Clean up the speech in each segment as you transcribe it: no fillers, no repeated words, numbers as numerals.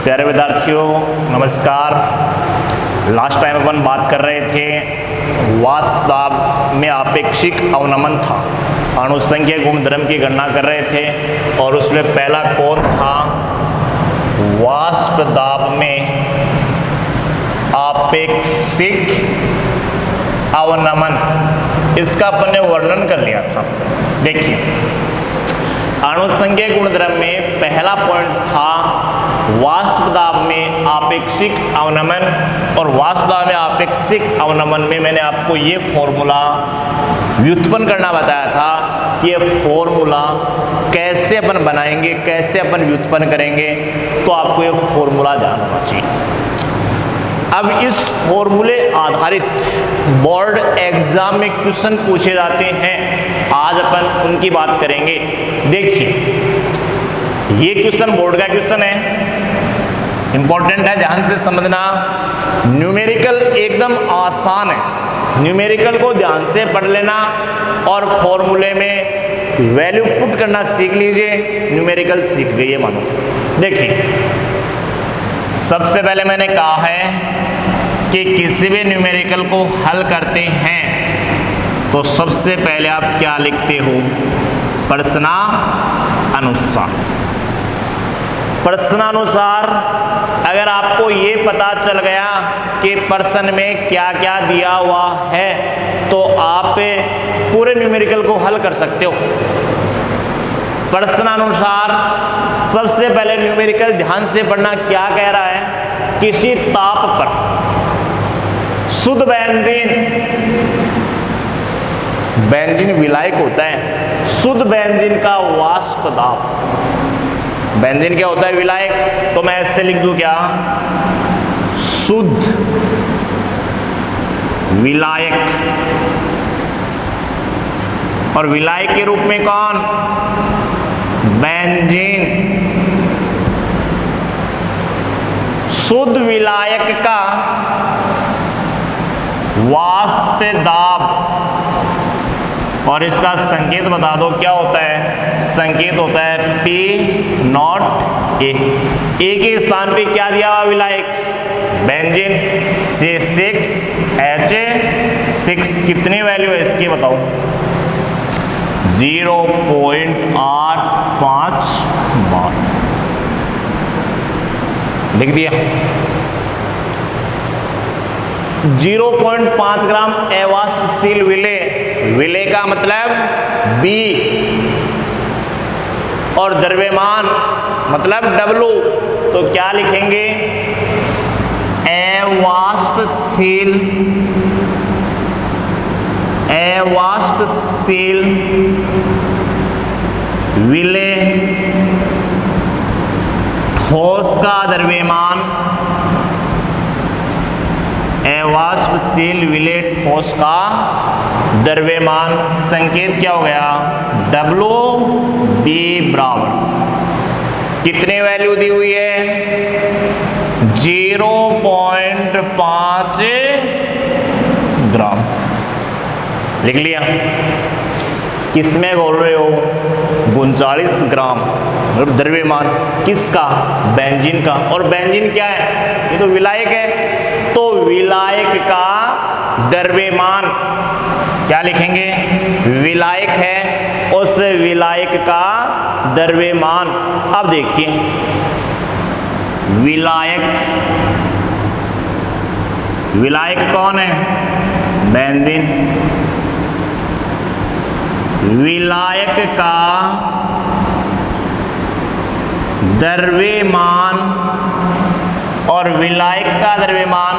प्यारे विद्यार्थियों नमस्कार। लास्ट टाइम अपन बात कर रहे थे वाष्प दाब में आपेक्षिक अवनमन था, अणुसंख्यक गुणधर्म की गणना कर रहे थे और उसमें पहला कौन था, वाष्प दाब में आपेक्षिक अवनमन। इसका अपन ने वर्णन कर लिया था। देखिए अणुसंख्यक गुणधर्म में पहला पॉइंट था वाष्प दाब में आपेक्षिक अवनमन, और वाष्प दाब में आपेक्षिक अवनमन में मैंने आपको ये फॉर्मूला व्युत्पन्न करना बताया था कि ये फॉर्मूला कैसे अपन बनाएंगे, कैसे अपन व्युत्पन्न करेंगे, तो आपको ये फॉर्मूला ध्यान होना चाहिए। अब इस फॉर्मूले आधारित बोर्ड एग्जाम में क्वेश्चन पूछे जाते हैं, आज अपन उनकी बात करेंगे। देखिए ये क्वेश्चन बोर्ड का क्वेश्चन है, इंपॉर्टेंट है, ध्यान से समझना। न्यूमेरिकल एकदम आसान है, न्यूमेरिकल को ध्यान से पढ़ लेना और फॉर्मूले में वैल्यू पुट करना सीख लीजिए, न्यूमेरिकल सीख गई है मानो। देखिए सबसे पहले मैंने कहा है कि किसी भी न्यूमेरिकल को हल करते हैं तो सबसे पहले आप क्या लिखते हो, प्रश्नानुसार। प्रश्नानुसार अगर आपको ये पता चल गया कि प्रश्न में क्या क्या दिया हुआ है तो आप पूरे न्यूमेरिकल को हल कर सकते हो। प्रश्नानुसार सबसे पहले न्यूमेरिकल ध्यान से पढ़ना, क्या कह रहा है, किसी ताप पर शुद्ध बेंजीन विलायक होता है, शुद्ध बेंजीन का वाष्प दाब, बेंजीन क्या होता है, विलायक, तो मैं ऐसे लिख दूं क्या, शुद्ध विलायक, और विलायक के रूप में कौन, बेंजीन। शुद्ध विलायक का वाष्प दाब, और इसका संकेत बता दो क्या होता है, संकेत होता है P0 A। ए के स्थान पे क्या दिया हुआ विलायक, बेंजीन, C6H6, कितनी वैल्यू है इसकी बताओ, 0.85 बार, लिख दिया। 0.5 ग्राम अवाष्पशील विलेय का मतलब B, और द्रव्यमान मतलब W, तो क्या लिखेंगे, अवाष्पशील विलेय ठोस का द्रव्यमान, अवाष्पशील विलेय ठोस का द्रव्यमान, संकेत क्या हो गया, WB बराबर कितनी वैल्यू दी हुई है, 0.5 ग्राम, लिख लिया। किसमें बोल रहे हो, 39 ग्राम द्रव्यमान, किसका, बेंजीन का, और बेंजीन क्या है, ये तो विलायक है, तो विलायक का द्रव्यमान क्या लिखेंगे, विलायक है, उस विलायक का द्रव्यमान। अब देखिए विलायक कौन है, बेंजीन, विलायक का द्रव्यमान, और विलायक का द्रव्यमान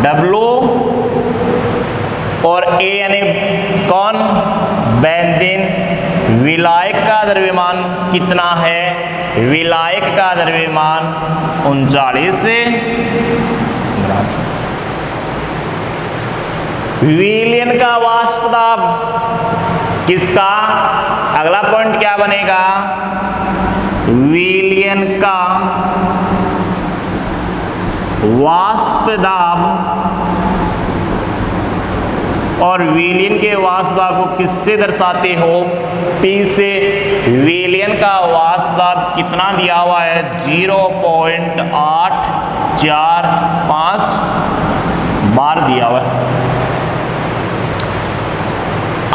W, और A यानी कौन, बेंजीन, विलायक का द्रव्यमान कितना है, विलायक का द्रव्यमान 39 ग्राम। विलयन का वाष्प दाब किसका, अगला पॉइंट क्या बनेगा, विलयन का वाष्प दाब और विलियन के वाष्प दाब को किससे दर्शाते हो? P से। विलियन का वाष्प दाब कितना दिया हुआ है? 0.845 बार दिया हुआ है।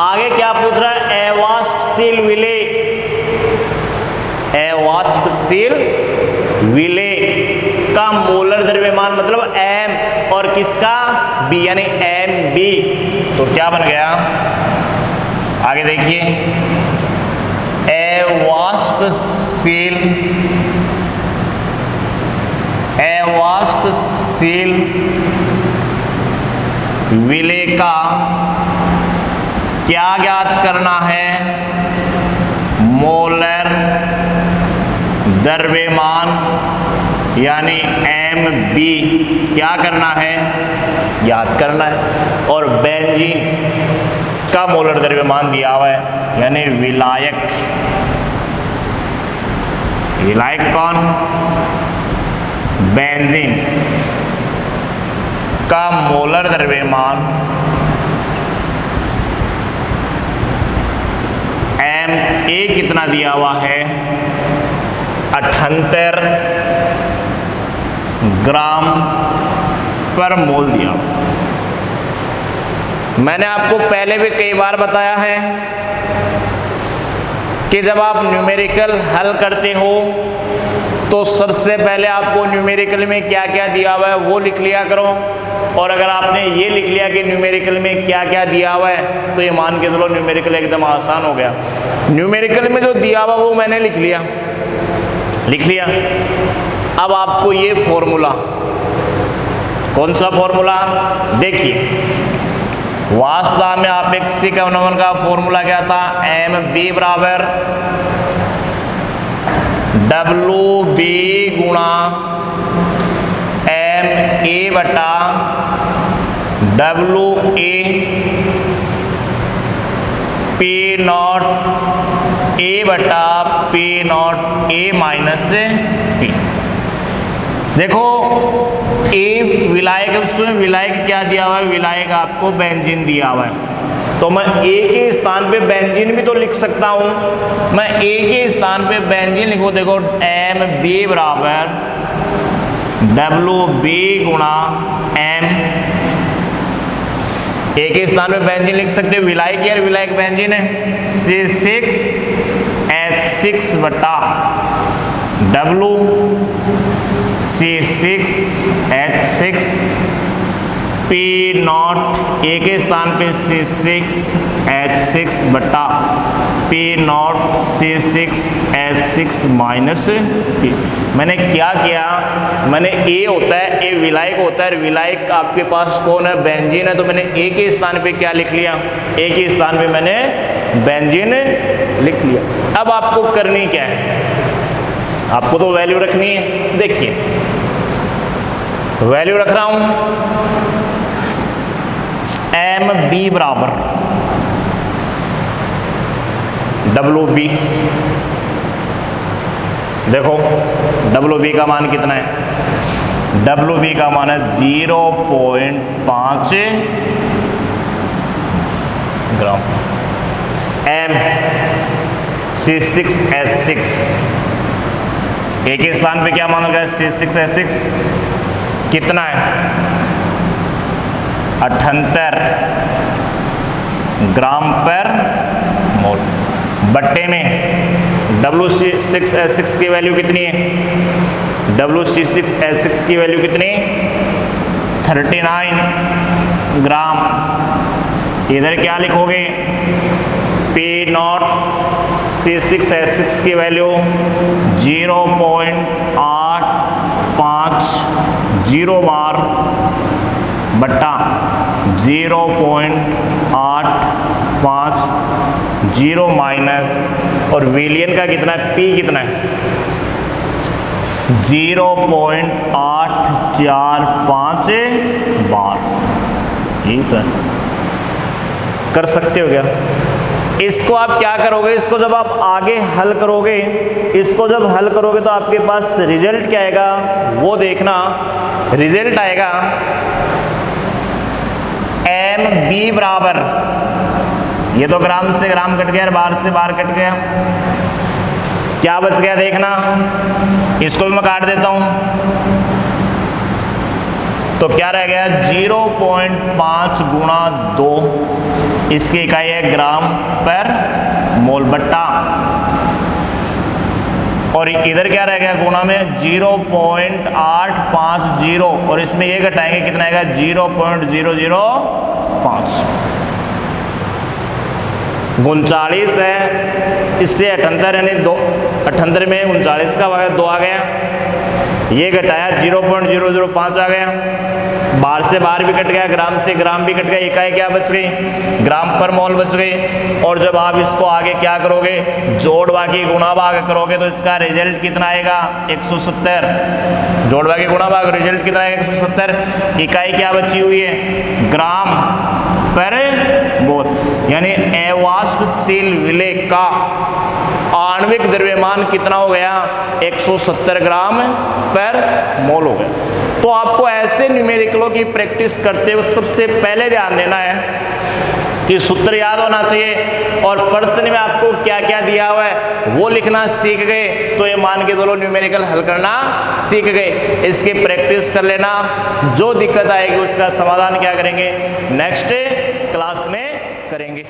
आगे क्या पूछ रहा है? अवाष्पशील विलेय, अवाष्पशील विलेय का मोलर द्रव्यमान मतलब m और किसका? B, यानी Mb। तो क्या बन गया? आगे देखिए, अवाष्पशील विलेय का क्या ज्ञात करना है? मोलर द्रव्यमान यानी Mb क्या करना है? ज्ञात करना है। और बेंजीन का मोलर द्रव्यमान दिया हुआ है यानी विलायक, विलायक कौन? बेंजीन का मोलर द्रव्यमान Ma कितना दिया हुआ है? 78 ग्राम पर मोल दिया। मैंने आपको पहले भी कई बार बताया है कि जब आप न्यूमेरिकल हल करते हो तो सबसे पहले आपको न्यूमेरिकल में क्या क्या दिया हुआ है वो लिख लिया करो। और अगर आपने ये लिख लिया कि न्यूमेरिकल में क्या क्या दिया हुआ है तो ये मान के चलो न्यूमेरिकल एकदम आसान हो गया। न्यूमेरिकल में जो दिया हुआ वो मैंने लिख लिया। अब आपको ये फॉर्मूला, कौन सा फॉर्मूला? देखिए, वाष्प दाब में आपेक्षिक अवनमन का फॉर्मूला क्या था? Mb बराबर WB गुणा Ma बटा WA P नॉट A बटा P not A minus P। देखो A विलायक, उसमें विलायक क्या दिया हुआ है? विलायक आपको बेंजीन दिया हुआ है, तो मैं A के स्थान पे बेंजीन भी तो लिख सकता हूं। मैं A के स्थान पे बेंजीन लिखूं, देखो Mb बराबर WB गुणा M। A के स्थान पे बेंजीन लिख सकते हो, विलायक यार विलायक बेंजीन है, C6H6 बटा C6H6 P नॉट A के स्थान पे C6H6 बटा P not C6H6 minus P। मैंने क्या किया? मैंने A होता है, A विलायक होता है, विलायक आपके पास कौन है? बेंजीन है, तो मैंने A के स्थान पे क्या लिख लिया? A के स्थान पे मैंने बेंजीन लिख लिया। अब आपको करनी क्या है? आपको तो वैल्यू रखनी है। देखिए, वैल्यू रख रहा हूं, Mb बराबर WB। देखो WB का मान कितना है? WB का मान है 0.5 ग्राम। M C6H6 A के स्थान पे क्या मान होगा? C6H6 कितना है? 78 ग्राम पर मोल। बट्टे में WC6H6 की वैल्यू कितनी है? WC6H6 की वैल्यू कितनी? 39 ग्राम। इधर क्या लिखोगे? P नॉट C6H6 की वैल्यू 0.850 बार बट्टा 0.850 माइनस, और विलियन का कितना है? P कितना है? 0.845 बार। यही तो कर सकते हो क्या? इसको आप क्या करोगे? इसको जब आप आगे हल करोगे, इसको जब हल करोगे तो आपके पास रिजल्ट क्या आएगा वो देखना। रिजल्ट आएगा MB बराबर, ये तो ग्राम से ग्राम कट गया, बाहर से बाहर कट गया, क्या बच गया देखना, इसको भी मैं काट देता हूं, तो क्या रह गया 0.5 गुणा 2, इसकी इकाई है ग्राम पर मोल बट्टा, और इधर क्या रह गया गुणा में 0.850, और इसमें ये घटाएंगे कितना आएगा 0.005, 39 है, इससे 78 यानी 2, 78 में 39 का 2 आ गया, ये घटाया 0.005 आ गया, बाहर से बाहर भी कट गया, ग्राम से ग्राम भी कट गया, इकाई क्या बच गई ग्राम पर मोल बच गई। और जब आप इसको आगे क्या करोगे जोड़ बाकी गुणा भाग करोगे तो इसका रिजल्ट कितना आएगा 170, जोड़ बाकी गुणा भाग रिजल्ट कितना आएगा 170, इकाई क्या बची हुई है ग्राम पर मोल, यानी अवाष्पशील विलेय का आणविक द्रव्यमान कितना हो गया 170 ग्राम पर मोल हो गया। तो आपको ऐसे न्यूमेरिकलों की प्रैक्टिस करते हुए सबसे पहले ध्यान देना है कि सूत्र याद होना चाहिए, और प्रश्न में आपको क्या क्या दिया हुआ है वो लिखना सीख गए तो ये मान के चलो न्यूमेरिकल हल करना सीख गए। इसकी प्रैक्टिस कर लेना, जो दिक्कत आएगी उसका समाधान क्या करेंगे नेक्स्ट क्लास में करेंगे।